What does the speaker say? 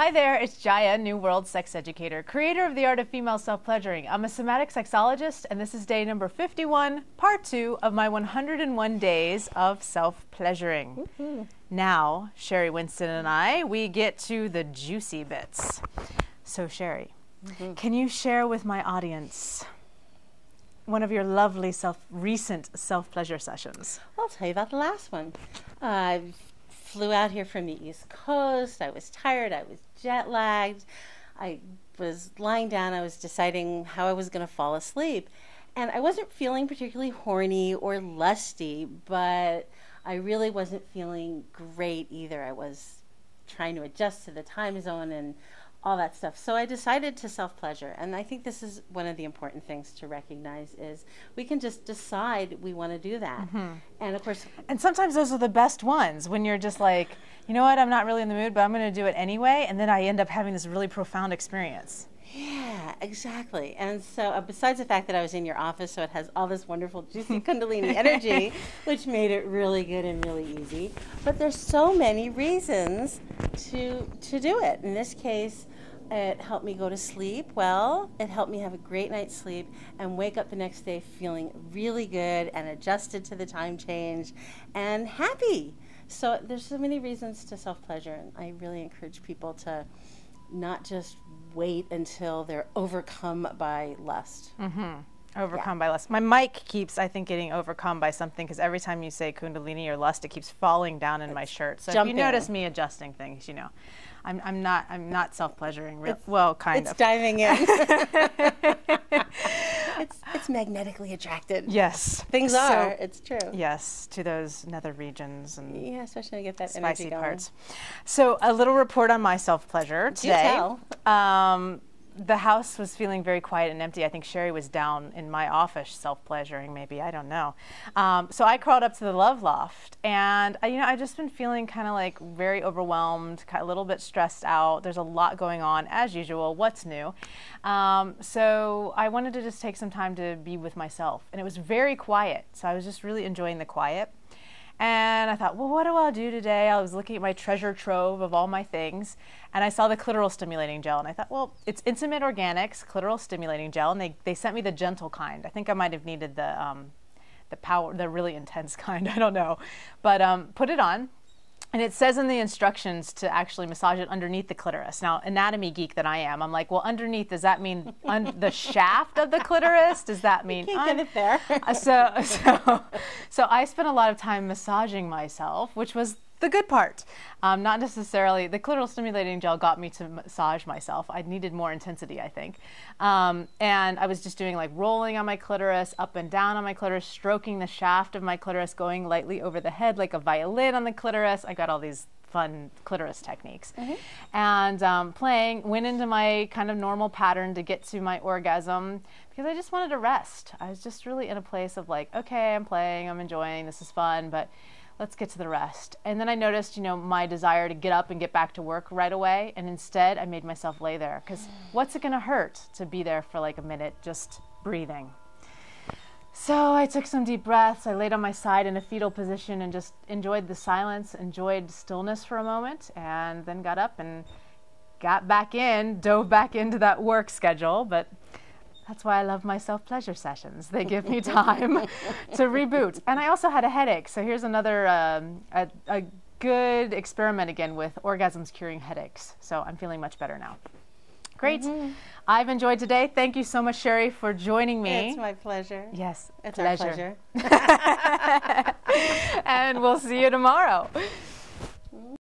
Hi there, it's Jaiya, New World Sex Educator, creator of the art of female self-pleasuring. I'm a somatic sexologist, and this is day number 51, part 2 of my 101 days of self-pleasuring. Now, Sheri Winston and I, we get to the juicy bits. So, Sheri, can you share with my audience one of your lovely recent self-pleasure sessions? I'll tell you about the last one. I flew out here from the East Coast. I was tired. I was jet lagged. I was lying down. I was deciding how I was going to fall asleep. And I wasn't feeling particularly horny or lusty, but I really wasn't feeling great either. I was trying to adjust to the time zone and all that stuff. So I decided to self-pleasure. And I think this is one of the important things to recognize is we can just decide we want to do that. And of course... And sometimes those are the best ones, when you're just like, you know what, I'm not really in the mood, but I'm going to do it anyway. And then I end up having this really profound experience. Yeah, exactly. And so besides the fact that I was in your office, so it has all this wonderful juicy Kundalini energy, which made it really good and really easy. But there's so many reasons to do it. In this case, it helped me go to sleep well. It helped me have a great night's sleep and wake up the next day feeling really good and adjusted to the time change and happy. So there's so many reasons to self-pleasure, and I really encourage people to not just wait until they're overcome by lust. Overcome by lust. My mic keeps, I think, getting overcome by something, because every time you say Kundalini or lust, it keeps falling down in my shirt. So jumping. If you notice me adjusting things, you know, I'm not self-pleasuring. Well, kind of. It's diving in. It's magnetically attracted. Yes, things are. It's true. Yes, to those nether regions and yeah, especially when you get that spicy energy going. parts. So a little report on my self-pleasure today. Do tell. The house was feeling very quiet and empty. I think Sheri was down in my office self-pleasuring, maybe, I don't know. So I crawled up to the love loft, and I've just been feeling kind of like very overwhelmed, a little bit stressed out. There's a lot going on, as usual. What's new? So I wanted to just take some time to be with myself, and it was very quiet. So I was just really enjoying the quiet. And I thought, well, what do I do today? I was looking at my treasure trove of all my things, and I saw the clitoral stimulating gel, and I thought, well, it's Intimate Organics clitoral stimulating gel, and they sent me the gentle kind. I think I might have needed the really intense kind. I don't know, but put it on. And it says in the instructions to actually massage it underneath the clitoris. Now, anatomy geek that I am, I'm like, well, underneath, does that mean the shaft of the clitoris? Does that mean... You can't get it there. So I spent a lot of time massaging myself, which was the good part. Not necessarily, the clitoral stimulating gel got me to massage myself. I needed more intensity, I think. And I was just doing like rolling on my clitoris, up and down on my clitoris, stroking the shaft of my clitoris, going lightly over the head like a violin on the clitoris. I got all these fun clitoris techniques. And playing, went into my kind of normal pattern to get to my orgasm, because I just wanted to rest. I was just really in a place of like, okay, I'm playing, I'm enjoying, this is fun, but let's get to the rest. And then I noticed, my desire to get up and get back to work right away. And instead, I made myself lay there. Because what's it going to hurt to be there for like a minute, just breathing? So I took some deep breaths. I laid on my side in a fetal position and just enjoyed the silence, enjoyed stillness for a moment, and then got up and got back in, dove back into that work schedule. But that's why I love my self-pleasure sessions. They give me time to reboot. And I also had a headache. So here's another a good experiment again with orgasms curing headaches. So I'm feeling much better now. Great. I've enjoyed today. Thank you so much, Sheri, for joining me. It's my pleasure. Yes, it's our pleasure. And we'll see you tomorrow.